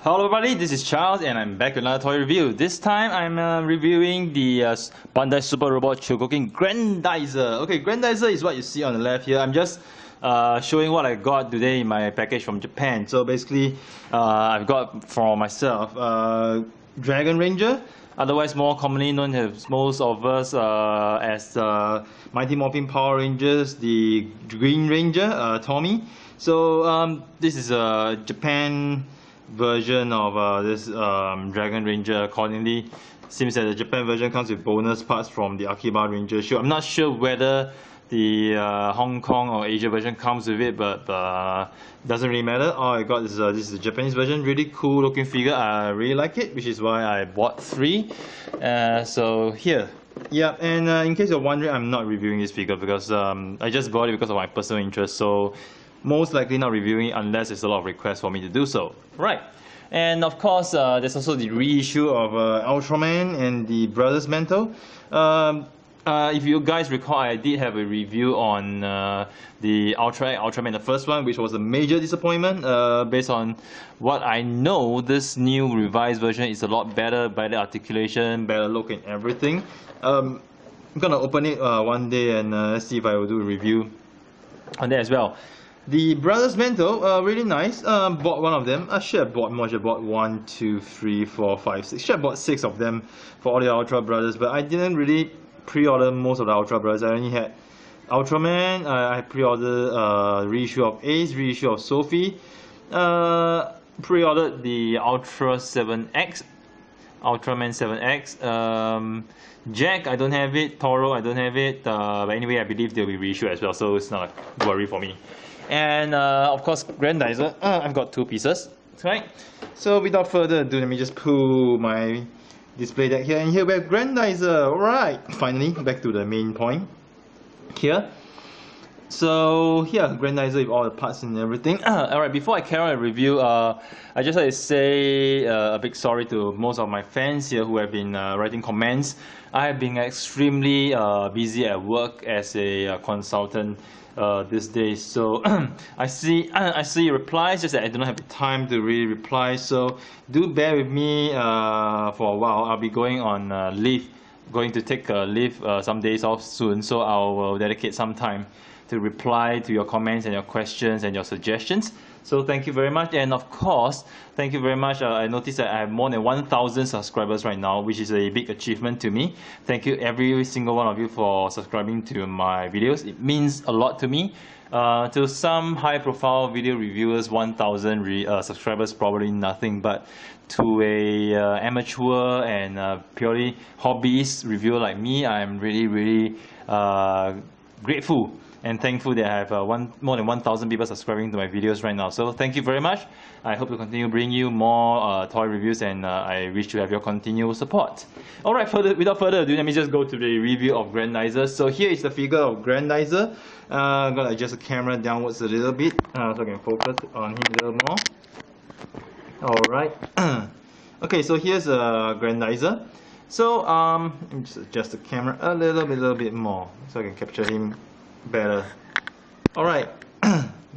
Hello everybody, this is Charles and I'm back with another toy review. This time I'm reviewing the Bandai Super Robot Chogokin Grendizer. Okay, Grendizer is what you see on the left here. I'm just showing what I got today in my package from Japan. So basically, I've got for myself Dragon Ranger, otherwise more commonly known as most of us as Mighty Morphin Power Rangers, the Green Ranger, Tommy. So this is a Japan version of this Dragon Ranger. Accordingly, seems that the Japan version comes with bonus parts from the Akiba Ranger show. I'm not sure whether the Hong Kong or Asia version comes with it, but doesn't really matter. All I got is this is the Japanese version. Really cool looking figure. I really like it, which is why I bought 3. So here. Yeah, and in case you're wondering, I'm not reviewing this figure because I just bought it because of my personal interest. So most likely not reviewing it unless there's a lot of requests for me to do so. Right. And of course, there's also the reissue of Ultraman and the Brothers Mantle. If you guys recall, I did have a review on the Ultraman, the first one, which was a major disappointment. Based on what I know, this new revised version is a lot better articulation, better look and everything. I'm gonna open it one day and see if I will do a review on that as well. The Brothers Mantle, really nice. Bought one of them. I should have bought more. I should have bought 1, 2, 3, 4, 5, 6. Should have bought 6 of them for all the Ultra Brothers, but I didn't really pre-order most of the Ultra Brothers. I only had Ultraman. I pre-ordered reissue of Ace, reissue of Sophie. Pre-ordered the Ultra 7X, Ultraman 7X. Jack, I don't have it. Toro, I don't have it. But anyway, I believe they'll be reissued as well, so it's not a worry for me. And of course, Grendizer. I've got 2 pieces. Right. So without further ado, let me just pull my display deck here, and here we have Grendizer. Alright, finally back to the main point here. So here, Grendizer with all the parts and everything. Alright, before I carry on a review, I just like to say a big sorry to most of my fans here who have been writing comments. I have been extremely busy at work as a consultant these days, so I see replies, just that I do not have the time to really reply. So do bear with me for a while. I'll be going on leave, going to take leave some days off soon, so I will dedicate some time to reply to your comments and your questions and your suggestions. So thank you very much, and of course, thank you very much. I noticed that I have more than 1,000 subscribers right now, which is a big achievement to me. Thank you every single one of you for subscribing to my videos. It means a lot to me. To some high-profile video reviewers, 1,000 subscribers probably nothing, but to a amateur and purely hobbyist reviewer like me, I'm really grateful and thankful that I have more than 1,000 people subscribing to my videos right now. So thank you very much. I hope to continue bringing you more toy reviews, and I wish to have your continual support. Alright, without further ado, let me just go to the review of Grendizer. So here is the figure of Grendizer. I'm going to adjust the camera downwards a little bit so I can focus on him a little more. Alright. Okay, so here's Grendizer. So let me just adjust the camera a little bit more so I can capture him better. Alright,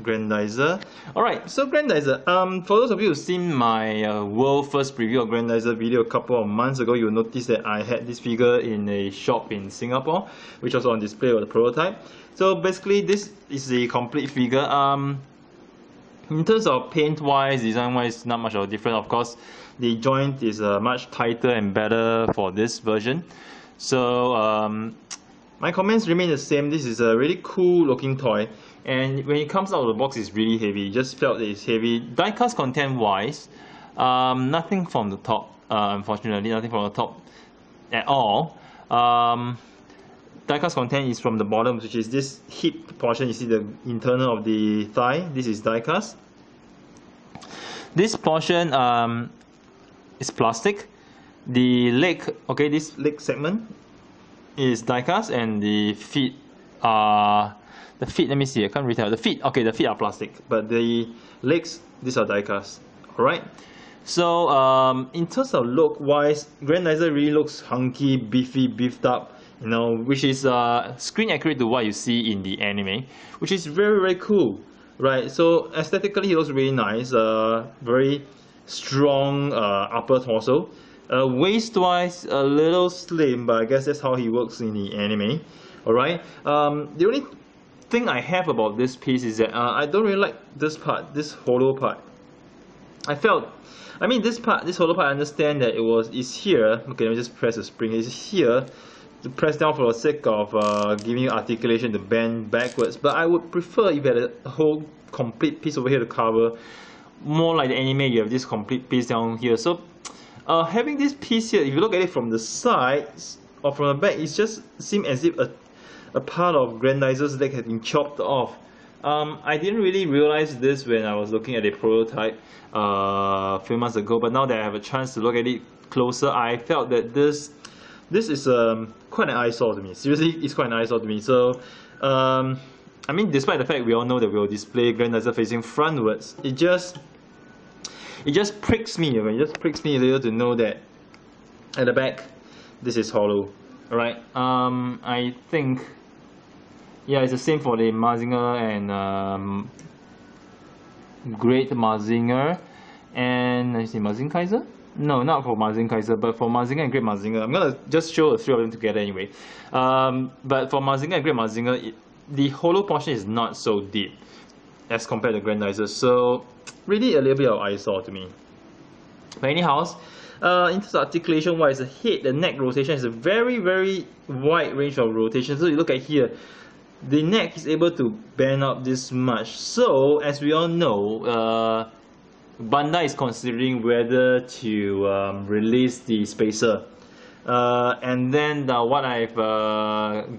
Grendizer. Alright, so Grendizer. For those of you who've seen my world first review of Grendizer video a couple of months ago, you'll notice that I had this figure in a shop in Singapore, which was on display with the prototype. So basically, this is the complete figure. In terms of paint-wise, design-wise, not much of a difference. Of course, the joint is much tighter and better for this version. So my comments remain the same. This is a really cool looking toy, and when it comes out of the box, it's really heavy. Just felt that it's heavy. Die-cast content wise, nothing from the top, unfortunately, nothing from the top at all. Die-cast content is from the bottom, which is this hip portion. You see the internal of the thigh. This is die-cast. This portion is plastic. The leg, okay, this leg segment is die-cast, and the feet are let me see, I can't really tell. The feet, okay, the feet are plastic, but the legs, these are die-cast. Alright, so in terms of look wise, Grendizer really looks hunky, beefy, beefed up, you know, which is screen accurate to what you see in the anime, which is very cool. Right, so aesthetically it looks really nice, very strong upper torso. Waist-wise, a little slim, but I guess that's how he works in the anime. Alright, the only thing I have about this piece is that I don't really like this part, this hollow part. I mean this hollow part, I understand that it's here. Okay, let me just press the spring. It's here to press down for the sake of giving you articulation to bend backwards. But I would prefer if you had a whole complete piece over here to cover. More like the anime, you have this complete piece down here. So having this piece here, if you look at it from the sides or from the back, it just seems as if a part of Grendizer's leg had been chopped off. I didn't really realize this when I was looking at the prototype a few months ago, but now that I have a chance to look at it closer, I felt that this is quite an eyesore to me. Seriously, it's quite an eyesore to me. So, I mean, despite the fact we all know that we will display Grendizer facing frontwards, it just pricks me. It just pricks me a little to know that at the back, this is hollow. Alright, I think, yeah, it's the same for the Mazinger and Great Mazinger and is it Mazinkaiser? No, not for Mazinkaiser, but for Mazinger and Great Mazinger. I'm gonna just show the three of them together anyway. But for Mazinger and Great Mazinger, the hollow portion is not so deep as compared to Grendizer, so really a little bit of eyesore to me. But anyhow, in terms of articulation wise, the head, the neck rotation is a very wide range of rotation. So you look at here, the neck is able to bend up this much. So as we all know, Bandai is considering whether to release the spacer. And then what I've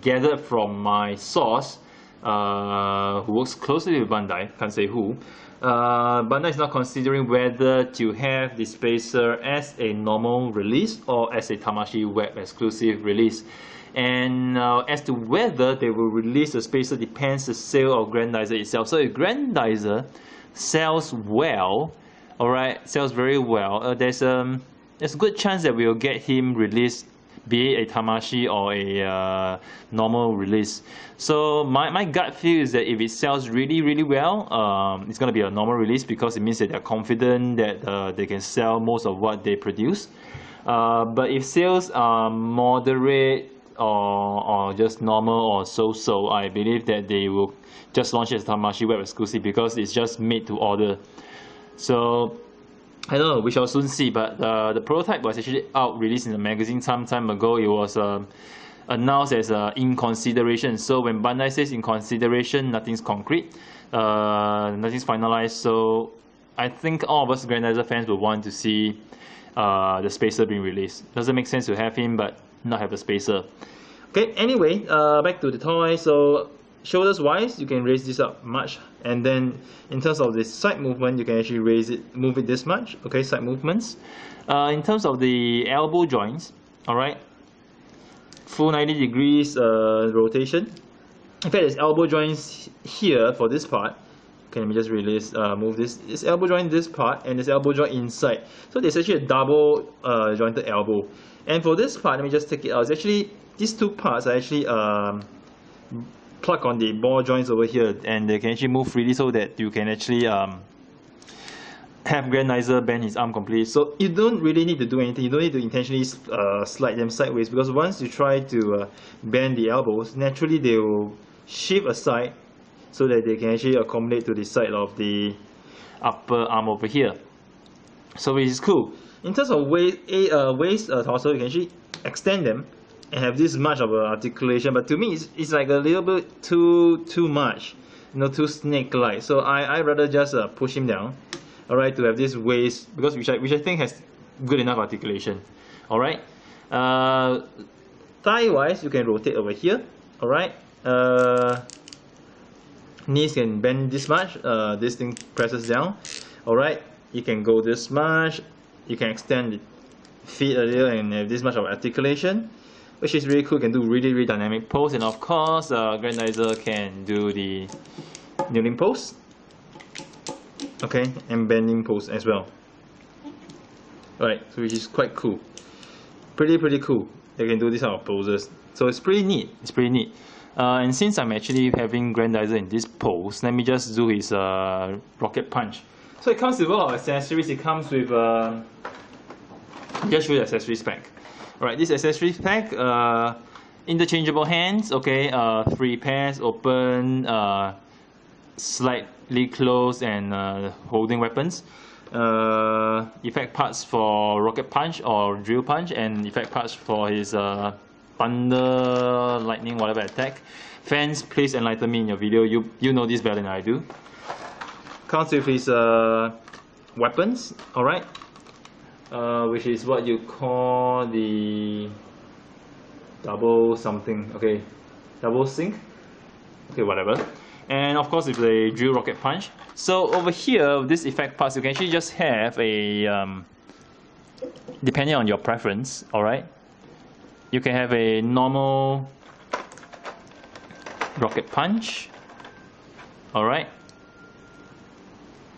gathered from my source, who works closely with Bandai, can't say who, Bandai is not considering whether to have the spacer as a normal release or as a Tamashii Web exclusive release. And as to whether they will release the spacer depends the sale of Grendizer itself. So if Grendizer sells well, alright, sells very well, there's a good chance that we'll get him released, be it a Tamashii or a normal release. So my gut feel is that if it sells really well, it's going to be a normal release because it means that they're confident that they can sell most of what they produce. But if sales are moderate or just normal or so, I believe that they will just launch it as Tamashii Web exclusive because it's just made to order. So I don't know, we shall soon see. But the prototype was actually out, released in the magazine some time ago. It was announced as in consideration. So when Bandai says in consideration, nothing's concrete, nothing's finalized. So I think all of us Grendizer fans will want to see the spacer being released. Doesn't make sense to have him but not have the spacer. Okay, anyway, back to the toy. So shoulders wise, you can raise this up much, and then in terms of the side movement, you can actually move it this much. Okay, side movements. In terms of the elbow joints, alright, full 90 degrees rotation. In fact, there's elbow joints here for this part. Okay, let me just move this. This elbow joint this part, and this elbow joint inside. So there's actually a double jointed elbow. And for this part, let me just take it out. It's actually, these two parts are actually plug on the ball joints over here, and they can actually move freely so that you can actually have Grendizer bend his arm completely. So you don't really need to do anything. You don't need to intentionally slide them sideways, because once you try to bend the elbows, naturally they will shift aside so that they can actually accommodate to the side of the upper arm over here. So which is cool. In terms of waist torso, you can actually extend them and have this much of an articulation, but to me it's like a little bit too much, you know, too snake-like. So I rather just push him down, alright, to have this waist, because which I think has good enough articulation. Alright, thigh-wise, you can rotate over here. Alright, knees can bend this much. This thing presses down. Alright, you can go this much. You can extend the feet a little and have this much of articulation, which is really cool. You can do really dynamic pose, and of course Grendizer can do the kneeling pose, okay, and bending pose as well. Alright, so which is quite cool. Pretty cool. They can do these kind of poses. So it's pretty neat. And since I'm actually having Grendizer in this pose, let me just do his rocket punch. So it comes with a lot of accessories. It comes with just show the accessories pack. Alright, this accessories pack, interchangeable hands, okay, 3 pairs, open, slightly closed, and holding weapons. Effect parts for rocket punch or drill punch, and effect parts for his thunder, lightning, whatever attack. Fans, please enlighten me in your video. You know this better than I do. Comes with his weapons, alright, which is what you call the double something, okay, double sync, okay, whatever. And of course with the drill rocket punch. So over here, this effect parts, you can actually just have a, depending on your preference, alright, you can have a normal rocket punch, alright,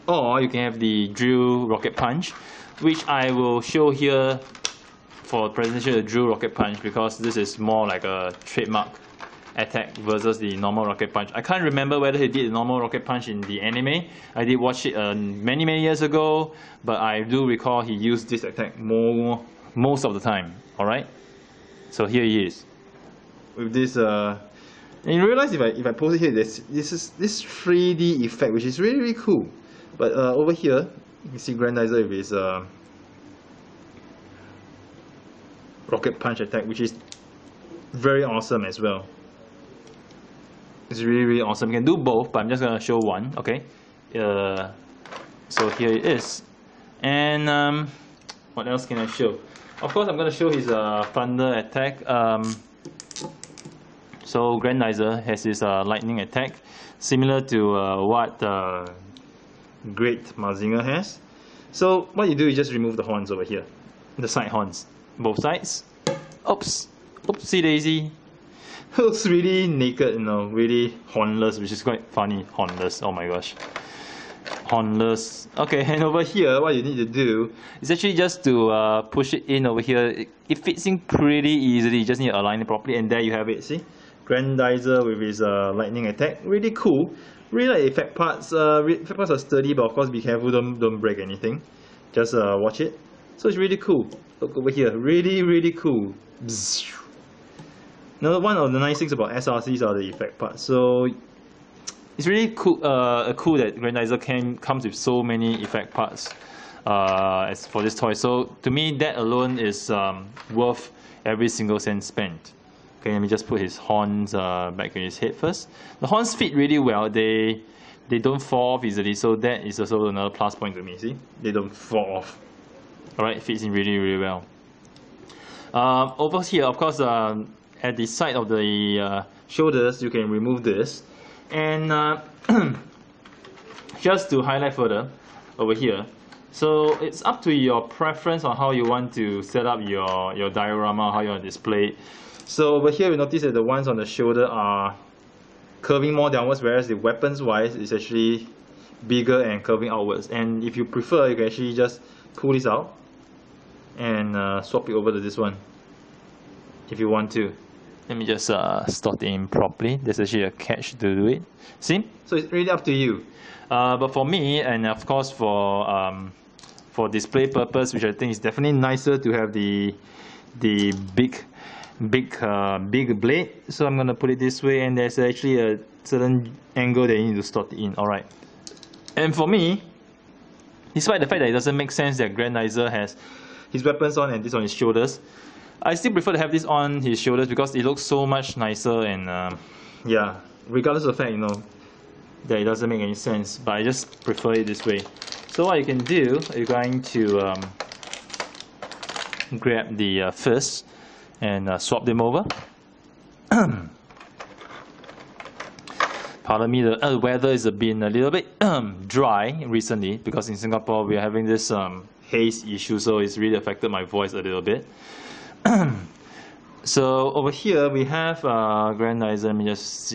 or you can have the drill rocket punch, which I will show here for presentation of the drill rocket punch, because this is more like a trademark attack versus the normal rocket punch. I can't remember whether he did the normal rocket punch in the anime. I did watch it many years ago, but I do recall he used this attack most of the time. Alright, so here he is with this and you realize if I pose it here, this 3D effect, which is really cool. But over here you can see Grendizer with his rocket punch attack, which is very awesome as well. It's really awesome. You can do both, but I'm just gonna show one. Okay, so here it is. And what else can I show? Of course, I'm gonna show his thunder attack. So Grendizer has his lightning attack, similar to what Great Mazinger has. So what you do is just remove the horns over here, the side horns, both sides. Oops, oopsie daisy. It looks really naked, you know, really hornless, which is quite funny. Hornless, oh my gosh. Hornless. Okay, and over here, what you need to do is actually just to push it in over here. It fits in pretty easily. You just need to align it properly, and there you have it. See, Grendizer with his lightning attack. Really cool. Really like effect parts. Effect parts are sturdy, but of course be careful, don't break anything. Just watch it. So it's really cool. Look over here, really cool. Bzzz. Now, one of the nice things about SRCs are the effect parts. So it's really cool. Cool that Grendizer comes with so many effect parts as for this toy. So to me, that alone is worth every single cent spent. Okay, let me just put his horns back in his head first. The horns fit really well. They don't fall off easily. So that is also another plus point to me. See, they don't fall off. All right, it fits in really well. Over here, of course, at the side of the shoulders, you can remove this. And just to highlight further, over here, so it's up to your preference on how you want to set up your diorama, how you want to display it. So over here, we notice that the ones on the shoulder are curving more downwards, whereas the weapons wise is actually bigger and curving outwards. And if you prefer, you can actually just pull this out and swap it over to this one if you want to. Let me just slot it in properly. There's actually a catch to do it. See? So it's really up to you. But for me, and of course for display purpose, which I think is definitely nicer to have the big blade. So I'm gonna put it this way, and there's actually a certain angle that you need to slot it in. Alright. And for me, despite the fact that it doesn't make sense that Grendizer has his weapons on and this on his shoulders, I still prefer to have this on his shoulders because it looks so much nicer. And yeah, regardless of the fact, you know, that it doesn't make any sense, but I just prefer it this way. So what you can do, you're going to grab the fists and swap them over. Pardon me, the weather is been a little bit dry recently because in Singapore we are having this haze issue, so it's really affected my voice a little bit. So over here we have Grendizer. Let me just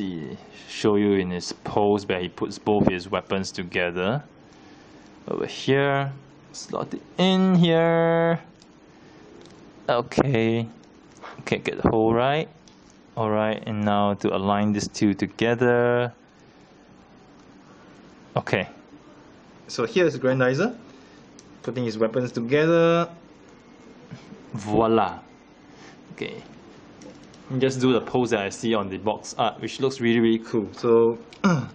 show you in his pose where he puts both his weapons together. Over here, slot it in here. Okay, can't get the hole right. Alright, and now to align these two together. Okay, So here's the Grendizer, putting his weapons together. Voila. Okay. And just do the pose that I see on the box art, which looks really, really cool. So,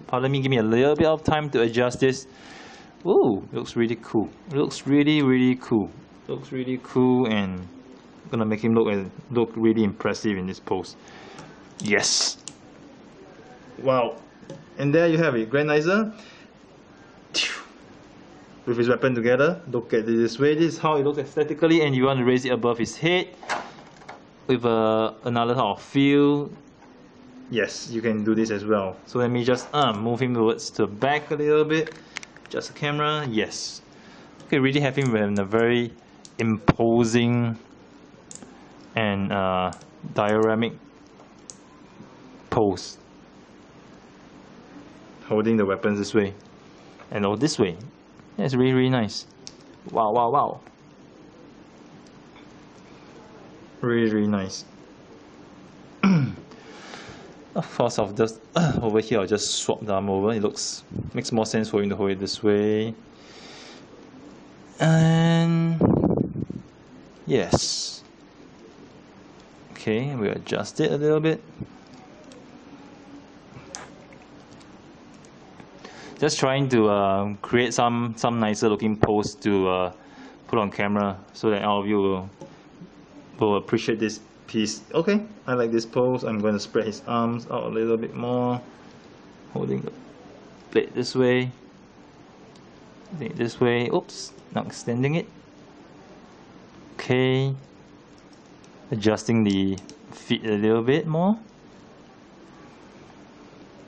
pardon me, give me a little bit of time to adjust this. Ooh, looks really cool. Looks really, really cool. Looks really cool, and gonna make him look really impressive in this pose. Yes. Wow. And there you have it, Grendizer with his weapon together. Look at this way. This is how it looks aesthetically, and you want to raise it above his head with another type of feel. Yes, you can do this as well. So let me just move him towards the back a little bit. Just the camera. Yes. Okay, really have him in a very imposing and dioramic pose, holding the weapons this way and all this way. Yeah, it's really, really nice. Wow, wow, wow. Really, really nice. Of course, I'll just over here I'll just swap the arm over. It makes more sense for him to hold it this way. And yes. Okay, we adjust it a little bit. Just trying to create some nicer looking pose to put on camera so that all of you will appreciate this piece. Okay, I like this pose. I'm going to spread his arms out a little bit more, holding the blade this way, oops, not extending it. Okay, adjusting the feet a little bit more.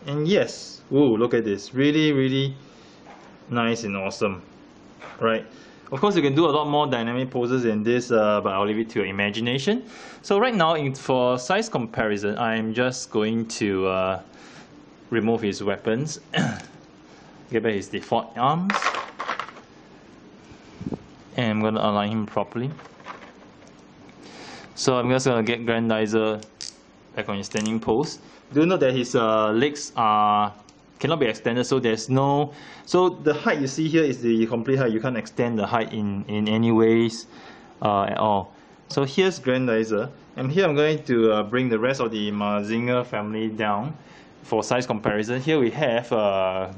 And yes, ooh, look at this, really, really nice and awesome, right? Of course, you can do a lot more dynamic poses than this, but I'll leave it to your imagination. So right now, for size comparison, I'm just going to remove his weapons, get back his default arms, and I'm going to align him properly. So I'm just going to get Grendizer back on his standing pose. Do note that his legs cannot be extended, so there's no. So the height you see here is the complete height. You can't extend the height in any ways at all. So here's Grendizer, and here I'm going to bring the rest of the Mazinger family down for size comparison. Here we have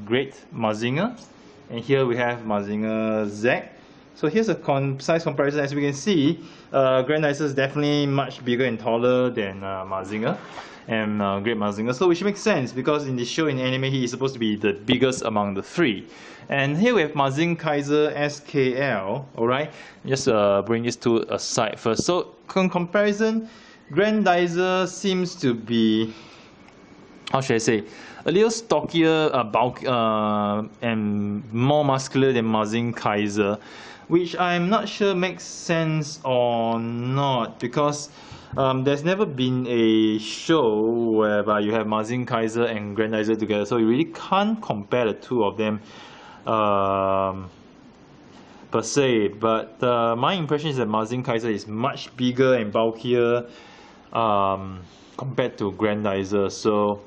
Great Mazinger, and here we have Mazinger Z. So here's a size comparison. As we can see, Grendizer is definitely much bigger and taller than Mazinger and Great Mazinger. So which makes sense because in the show, in anime, he is supposed to be the biggest among the three. And here we have Mazing Kaiser SKL. Alright, just bring these two aside first. So in comparison, Grendizer seems to be, how should I say, a little stockier, bulk, and more muscular than Mazing Kaiser, which I'm not sure makes sense or not, because there's never been a show whereby you have Mazing Kaiser and Grendizer together, so you really can't compare the two of them per se. But my impression is that Mazing Kaiser is much bigger and bulkier compared to Grendizer. So,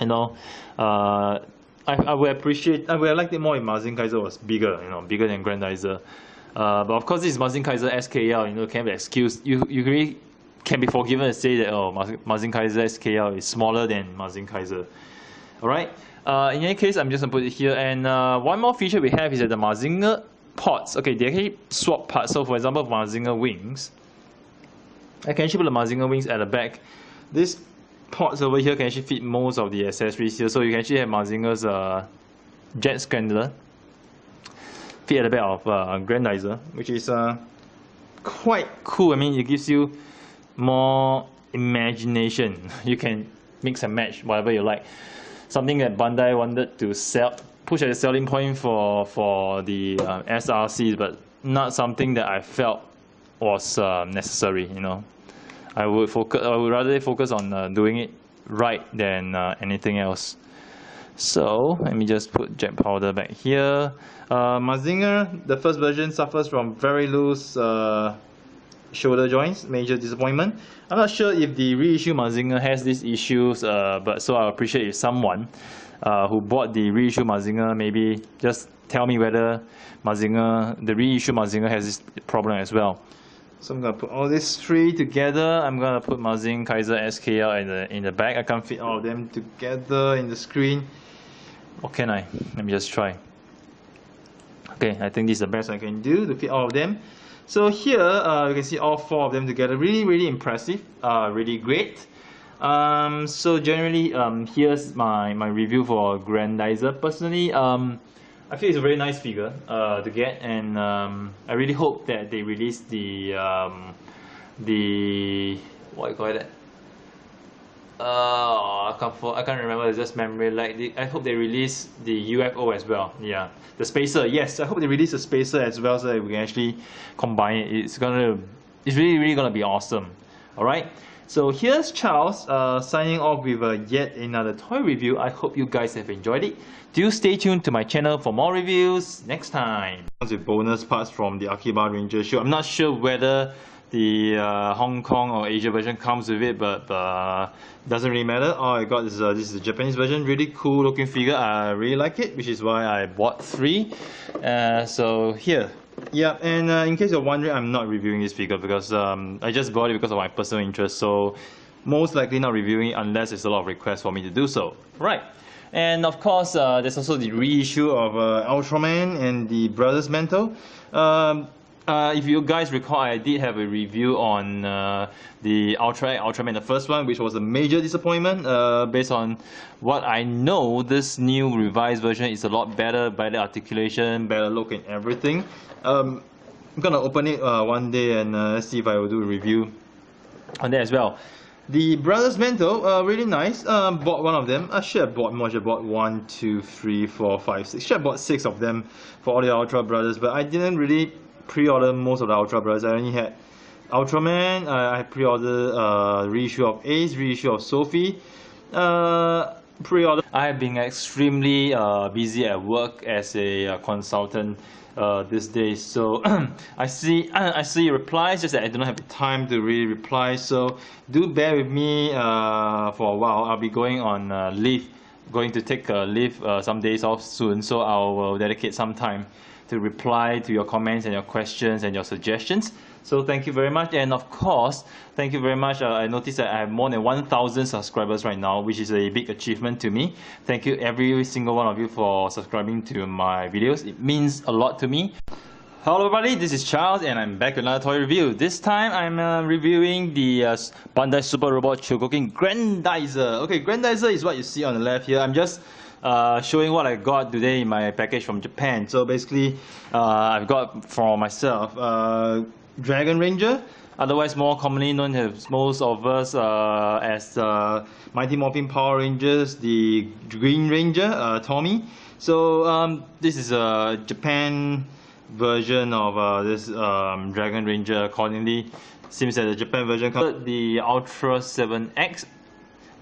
you know, I would appreciate, I would have liked it more if Mazing Kaiser was bigger, you know, bigger than Grendizer. But of course, this is Mazing Kaiser SKL, you know, can be excused. You really can be forgiven to say that, oh, Mazing Kaiser SKL is smaller than Mazing Kaiser. Alright, in any case, I'm just going to put it here. And one more feature we have is that the Mazinger pods, okay, they actually swap parts. So for example, Mazinger wings, I can actually put the Mazinger wings at the back. This pods over here can actually fit most of the accessories here. So you can actually have Mazinger's jet scrambler fit at the back of Grendizer, which is quite cool. I mean, it gives you more imagination. You can mix and match whatever you like. Something that Bandai wanted to push as a selling point for the SRCs, but not something that I felt was necessary. You know, I would rather focus on doing it right than anything else. So let me just put jet powder back here. Mazinger, the first version, suffers from very loose shoulder joints, major disappointment. I'm not sure if the reissue Mazinger has these issues, but so I appreciate if someone who bought the reissue Mazinger, maybe just tell me whether the reissue Mazinger has this problem as well. So I'm gonna put all these three together. I'm gonna put Mazing Kaiser SKL in the back. I can't fit all of them together in the screen. Or can I? Let me just try. Okay, I think this is the best I can do to fit all of them. So here you can see all four of them together. Really impressive. Really great. So generally, here's my review for Grendizer. Personally, I feel it's a very nice figure to get, and I really hope that they release the what you call it? I can't remember. It's just memory. I hope they release the UFO as well. Yeah, the spacer. Yes, I hope they release the spacer as well, so that we can actually combine it. It's really gonna be awesome. All right. So here's Charles signing off with yet another toy review. I hope you guys have enjoyed it. Do stay tuned to my channel for more reviews next time. With bonus parts from the Akiba Ranger show. I'm not sure whether the Hong Kong or Asia version comes with it, but doesn't really matter. All I got is this is the Japanese version. Really cool looking figure. I really like it, which is why I bought 3. So here. Yeah, and in case you're wondering, I'm not reviewing this figure because I just bought it because of my personal interest, so most likely not reviewing it unless there's a lot of requests for me to do so. Right, and of course there's also the reissue of Ultraman and the Brothers Mantle. If you guys recall, I did have a review on the Ultraman, the first one, which was a major disappointment. Based on what I know, this new revised version is a lot better articulation, better look and everything. I'm gonna open it one day and see if I will do a review on that as well. The Brothers Mantle, really nice. Bought one of them. I should have bought more. I should have bought 1, 2, 3, 4, 5, 6. Should have bought 6 of them for all the Ultra Brothers, but I didn't really pre-order most of the Ultra Brothers. I only had Ultraman. I pre-ordered reissue of Ace, reissue of Sophie. Pre-order. I have been extremely busy at work as a consultant these days, so I see replies, just that I don't have the time to really reply. So do bear with me for a while. I'll be going on leave, going to take leave some days off soon, so I will dedicate some time to reply to your comments and your questions and your suggestions. So thank you very much, and of course thank you very much. I noticed that I have more than 1,000 subscribers right now, which is a big achievement to me. Thank you every single one of you for subscribing to my videos. It means a lot to me. Hello everybody, this is Charles and I'm back with another toy review. This time I'm reviewing the Bandai Super Robot Chogokin Grendizer. Okay, Grendizer is what you see on the left here. I'm just showing what I got today in my package from Japan. So basically I've got for myself Dragon Ranger, otherwise more commonly known as most of us as Mighty Morphin Power Rangers, the Green Ranger, Tommy. So this is a Japan version of this Dragon Ranger. Accordingly, seems that the Japan version comes the Ultraman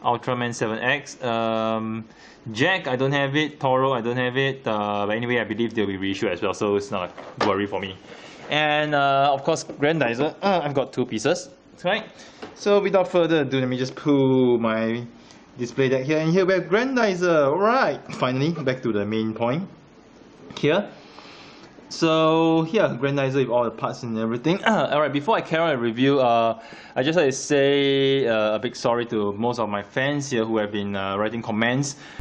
7X. Jack, I don't have it. Toro, I don't have it. But anyway, I believe they'll be reissued as well, so it's not a worry for me. And of course, Grendizer. I've got 2 pieces. Right. So without further ado, let me just pull my display deck here, and here we have Grendizer. Alright, finally back to the main point here. So here, Grendizer with all the parts and everything. Alright, before I carry on a review, I just like to say a big sorry to most of my fans here who have been writing comments